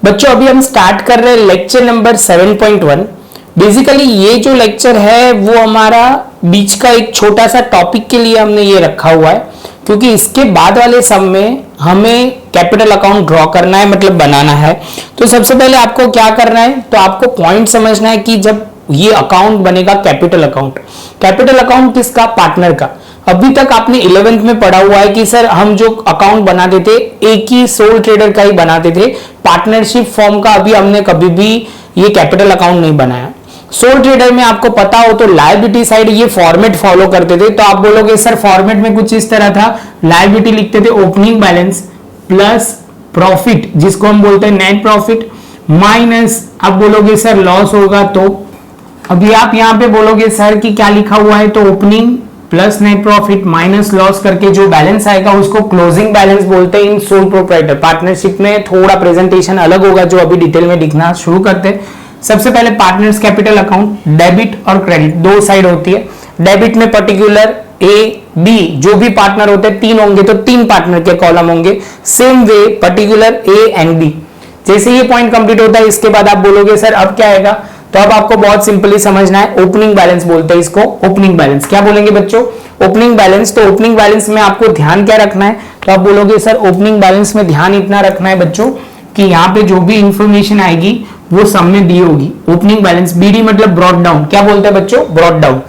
बच्चों अभी हम स्टार्ट कर रहे हैं लेक्चर नंबर 7.1। बेसिकली ये जो लेक्चर है वो हमारा बीच का एक छोटा सा टॉपिक के लिए हमने ये रखा हुआ है, क्योंकि इसके बाद वाले सम में हमें कैपिटल अकाउंट ड्रॉ करना है, मतलब बनाना है। तो सबसे पहले आपको क्या करना है, तो आपको पॉइंट समझना है कि जब ये अकाउंट बनेगा कैपिटल अकाउंट किसका? पार्टनर का। अभी तक आपने 11th में पढ़ा हुआ है कि सर हम जो अकाउंट बनाते थे एक ही सोल ट्रेडर का ही बनाते थे, पार्टनरशिप फॉर्म का अभी हमने कभी भी ये कैपिटल अकाउंट नहीं बनाया। सोल ट्रेडर में आपको पता हो तो लायबिलिटी साइड ये फॉर्मेट फॉलो करते थे, तो आप बोलोगे सर फॉर्मेट में कुछ इस तरह था, लायबिलिटी लिखते थे ओपनिंग बैलेंस प्लस प्रॉफिट जिसको हम बोलते हैं नेट प्रॉफिट माइनस आप बोलोगे सर लॉस होगा। तो अभी आप यहां पे बोलोगे सर कि क्या लिखा हुआ है, तो opening plus net profit minus loss करके जो बैलेंस आएगा उसको क्लोजिंग बैलेंस बोलते हैं इन सोल प्रोप्राइटर। पार्टनरशिप में थोड़ा प्रेजेंटेशन अलग होगा जो अभी डिटेल में दिखना शुरू करते हैं। सबसे पहले पार्टनर्स कैपिटल अकाउंट, डेबिट और क्रेडिट दो साइड होती है। डेबिट में पर्टिकुलर ए बी जो भी पार्टनर होते हैं तीन होंगे तो तीन पार्टनर के कॉलम होंगे। Same way particular A and B. जैसे ये पॉइंट कंप्लीट होता है इसके बाद आप बोलोगे सर अब क्या आएगा, तो अब आपको बहुत सिंपली समझना है, ओपनिंग बैलेंस बोलते हैं इसको। ओपनिंग बैलेंस क्या बोलेंगे बच्चों? Opening balance. तो ओपनिंग बैलेंस में आपको ध्यान क्या रखना है, तो आप बोलोगे सर ओपनिंग बैलेंस में ध्यान इतना रखना है बच्चों कि यहाँ पे जो भी इंफॉर्मेशन आएगी वो सब में दी होगी। ओपनिंग बैलेंस बीडी मतलब ब्रॉट डाउन, क्या बोलते हैं बच्चों? Brought down.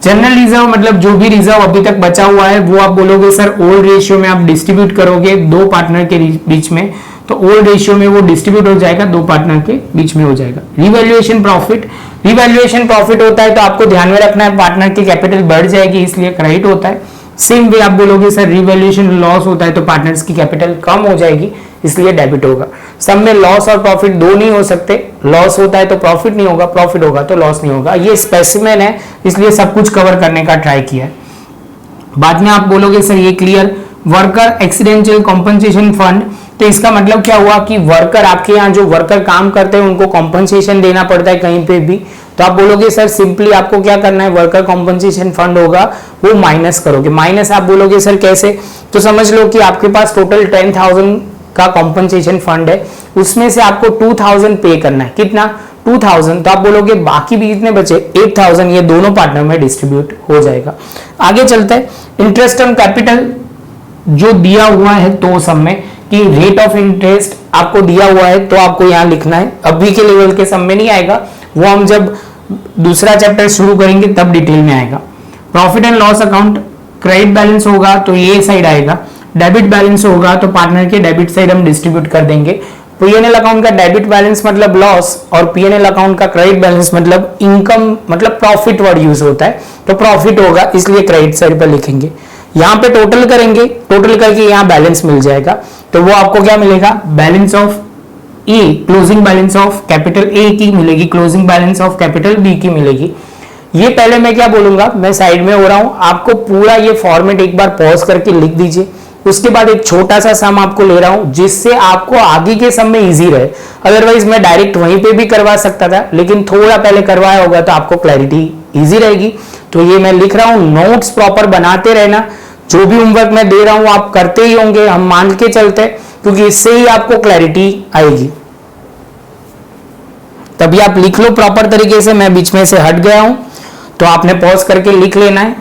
जनरल रिजर्व मतलब जो भी रिजर्व अभी तक बचा हुआ है वो आप बोलोगे सर ओल्ड रेशियो में आप डिस्ट्रीब्यूट करोगे दो पार्टनर के बीच में, तो ओल्ड रेशियो में वो डिस्ट्रीब्यूट हो जाएगा, दो पार्टनर के बीच में हो जाएगा। रिवैल्यूएशन प्रॉफिट, रिवैल्यूएशन प्रॉफिट होता है तो आपको ध्यान में रखना है पार्टनर की कैपिटल बढ़ जाएगी इसलिए क्रेडिट होता है। सेम वे आप बोलोगे सर रिवैल्यूएशन लॉस होता है तो पार्टनर्स की कैपिटल कम हो जाएगी इसलिए डेबिट होगा। सब में लॉस और प्रॉफिट दो नहीं हो सकते, लॉस होता है तो प्रॉफिट नहीं होगा, प्रॉफिट होगा तो लॉस नहीं होगा। ये स्पेसिमेन है इसलिए सब कुछ कवर करने का ट्राई किया है। बाद में आप बोलोगे सर ये clear. Worker accidental compensation fund, तो इसका मतलब क्या हुआ कि वर्कर आपके यहाँ जो वर्कर काम करते हैं उनको कॉम्पनसेशन देना पड़ता है कहीं पे भी, तो आप बोलोगे सर सिंपली आपको क्या करना है, वर्कर कॉम्पनसेशन फंड होगा वो माइनस करोगे। माइनस आप बोलोगे सर कैसे, तो समझ लो कि आपके पास टोटल 10,000 का कॉम्पनसेशन फंड है, उसमें से आपको 2,000 पे करना है। कितना? 2,000। तो आप बोलोगे बाकी भी कितने बचे? 8,000। ये दोनों पार्टनर में डिस्ट्रीब्यूट हो जाएगा। आगे चलते हैं। इंटरेस्ट ऑन कैपिटल जो दिया हुआ है तो सब में कि रेट ऑफ इंटरेस्ट आपको दिया हुआ है तो आपको यहां लिखना है। अभी के लेवल के सब में नहीं आएगा, वो हम जब दूसरा चैप्टर शुरू करेंगे तब डिटेल में आएगा। Profit and loss account, credit balance होगा तो ये साइड आएगा, डेबिट बैलेंस होगा तो पार्टनर के डेबिट साइड हम डिस्ट्रीब्यूट कर देंगे। पीएनएल अकाउंट का डेबिट बैलेंस मतलब लॉस और पीएनएल अकाउंट का क्रेडिट बैलेंस मतलब इनकम, मतलब प्रॉफिट वर्ड यूज होता है तो प्रॉफिट होगा इसलिए क्रेडिट साइड पर लिखेंगे। यहाँ पे टोटल करेंगे, टोटल करके यहाँ बैलेंस मिल जाएगा तो वो आपको क्या मिलेगा, balance of A, closing balance of capital A की मिलेगी, closing balance of capital B की मिलेगी। ये पहले मैं क्या बोलूंगा, मैं साइड में हो रहा हूं, आपको पूरा ये फॉर्मेट एक बार पॉज करके लिख दीजिए। उसके बाद एक छोटा सा सम आपको ले रहा हूं जिससे आपको आगे के सम में इजी रहे। अदरवाइज मैं डायरेक्ट वहीं पे भी करवा सकता था, लेकिन थोड़ा पहले करवाया होगा तो आपको क्लैरिटी इजी रहेगी। तो ये मैं लिख रहा हूं, नोट्स प्रॉपर बनाते रहना, जो भी होमवर्क मैं दे रहा हूं आप करते ही होंगे, हम मान के चलते, क्योंकि इससे ही आपको क्लैरिटी आएगी। तभी आप लिख लो प्रॉपर तरीके से, मैं बीच में से हट गया हूं तो आपने पॉज करके लिख लेना है।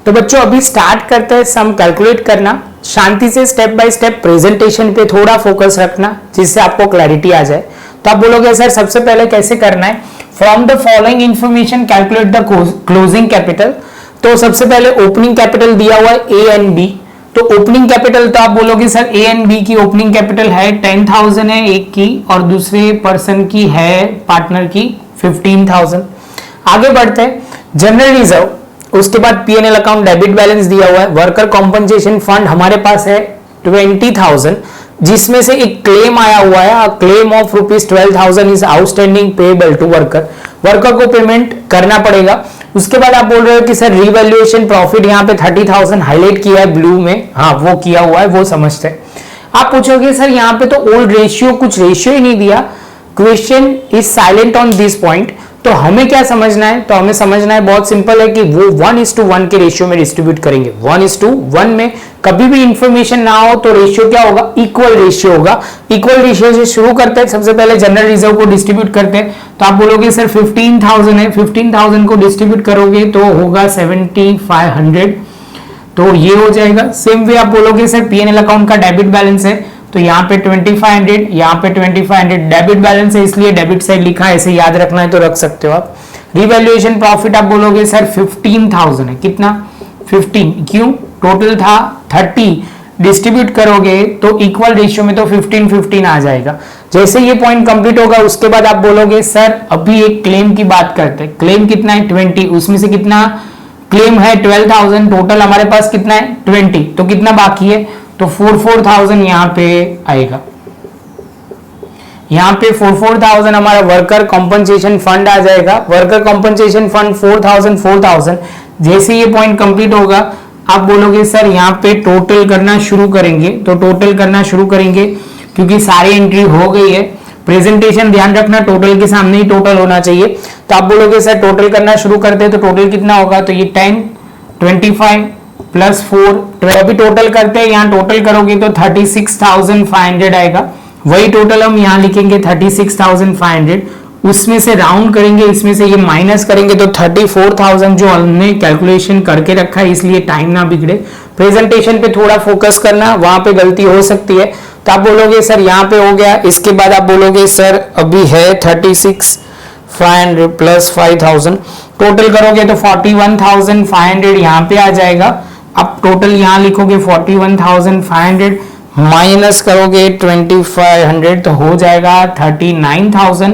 तो बच्चों अभी स्टार्ट करते हैं सम कैलकुलेट करना। शांति से स्टेप बाय स्टेप प्रेजेंटेशन पे थोड़ा फोकस रखना जिससे आपको क्लैरिटी आ जाए। तो आप बोलोगे सर सबसे पहले कैसे करना है, from the following information calculate the closing capital. तो सबसे पहले ओपनिंग कैपिटल दिया हुआ है ए एंड बी, तो ओपनिंग कैपिटल तो आप बोलोगे सर ए एंड बी की ओपनिंग कैपिटल है 10,000 है एक की और दूसरे पर्सन की है पार्टनर की 15,000। आगे बढ़ते हैं, जनरल रिजर्व, उसके बाद पीएनएल अकाउंट डेबिट बैलेंस दिया हुआ है। वर्कर कॉम्पनसेशन फंड हमारे पास है 20,000 जिसमें से एक क्लेम आया हुआ है, claim of ₹12,000 is outstanding payable to worker, worker को पेमेंट करना पड़ेगा। उसके बाद आप बोल रहे हो कि सर रिवैल्यूएशन प्रॉफिट यहाँ पे 30,000 हाईलाइट किया है ब्लू में, हाँ वो किया हुआ है वो समझते हैं। आप पूछोगे सर यहाँ पे तो ओल्ड रेशियो, कुछ रेशियो ही नहीं दिया, question is silent on this point. तो हमें क्या समझना है, तो हमें समझना है बहुत सिंपल है कि वो 1:1 के रेशियो में डिस्ट्रीब्यूट करेंगे। 1:1 में कभी भी इंफॉर्मेशन ना हो तो रेशियो क्या होगा, इक्वल रेशियो होगा। इक्वल रेशियो से शुरू करते हैं, सबसे पहले जनरल रिजर्व को डिस्ट्रीब्यूट करते हैं। तो आप बोलोगे सर 15,000 है, 15,000 को डिस्ट्रीब्यूट करोगे तो होगा 7,500, तो ये हो जाएगा। सेम वे आप बोलोगे सर पीएनएल अकाउंट का डेबिट बैलेंस है, तो यहाँ पे 2500, यहाँ पे 2500 डेबिट बैलेंस है, इसलिए डेबिट साइड लिखा है, ऐसे याद रखना है तो रख सकते हो आप। रिवैल्यूएशन प्रॉफिट आप बोलोगे सर 15,000 है, कितना 15, क्यों टोटल था 30, डिस्ट्रीब्यूट करोगे तो इक्वल रेशियो में तो 15-15 आ जाएगा। जैसे ये पॉइंट कंप्लीट होगा उसके बाद आप बोलोगे सर अभी एक क्लेम की बात करते हैं। क्लेम कितना है 20, उसमें से कितना क्लेम है 12,000, टोटल हमारे पास कितना है 20, तो कितना बाकी है, तो 4,000 यहां पे आएगा। यहां पे 4,000 हमारा वर्कर कॉम्पनसेशन फंड आ जाएगा। Worker compensation fund 4,000। जैसे ये पॉइंट कंप्लीट होगा आप बोलोगे सर यहां पे टोटल करना शुरू करेंगे, तो टोटल करना शुरू करेंगे क्योंकि सारी एंट्री हो गई है। प्रेजेंटेशन ध्यान रखना टोटल के सामने ही टोटल होना चाहिए। तो आप बोलोगे सर टोटल करना शुरू करते हैं तो टोटल कितना होगा, तो ये 10, 25 प्लस 4, 12 भी टोटल करते हैं। यहाँ टोटल करोगे तो 36,500 आएगा। वही टोटल हम यहाँ लिखेंगे 36,500, उसमें से राउंड करेंगे, इसमें से ये माइनस करेंगे तो 34,000 जो हमने कैलकुलेशन करके रखा है, इसलिए टाइम ना बिगड़े। प्रेजेंटेशन पे थोड़ा फोकस करना, वहां पे गलती हो सकती है। तो आप बोलोगे सर यहाँ पे हो गया, इसके बाद आप बोलोगे सर अभी है 36,500 प्लस 5,000, टोटल करोगे तो 41,500 यहाँ पे आ जाएगा। अब टोटल यहाँ लिखोगे 41,500 माइनस करोगे 2,500 तो हो जाएगा 39,000।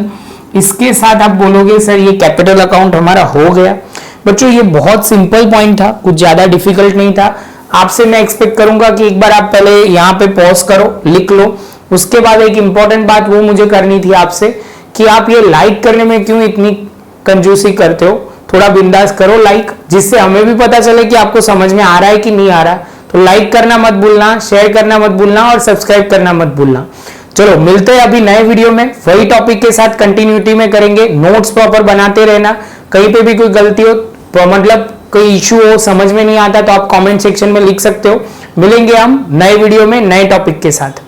इसके साथ आप बोलोगे सर ये कैपिटल अकाउंट हमारा हो गया। बच्चों ये बहुत सिंपल पॉइंट था, कुछ ज्यादा डिफिकल्ट नहीं था। आपसे मैं एक्सपेक्ट करूंगा कि एक बार आप पहले यहाँ पे पॉज करो, लिख लो। उसके बाद एक इंपॉर्टेंट बात वो मुझे करनी थी आपसे कि आप ये लाइक करने में क्यों इतनी कंजूसी करते हो, थोड़ा बिंदास करो लाइक, जिससे हमें भी पता चले कि आपको समझ में आ रहा है कि नहीं आ रहा। तो लाइक करना मत भूलना, शेयर करना मत भूलना और सब्सक्राइब करना मत भूलना। चलो मिलते हैं अभी नए वीडियो में, वही टॉपिक के साथ कंटिन्यूटी में करेंगे। नोट्स प्रॉपर बनाते रहना, कहीं पे भी कोई गलती हो मतलब कोई इश्यू हो, समझ में नहीं आता तो आप कमेंट सेक्शन में लिख सकते हो। मिलेंगे हम नए वीडियो में नए टॉपिक के साथ।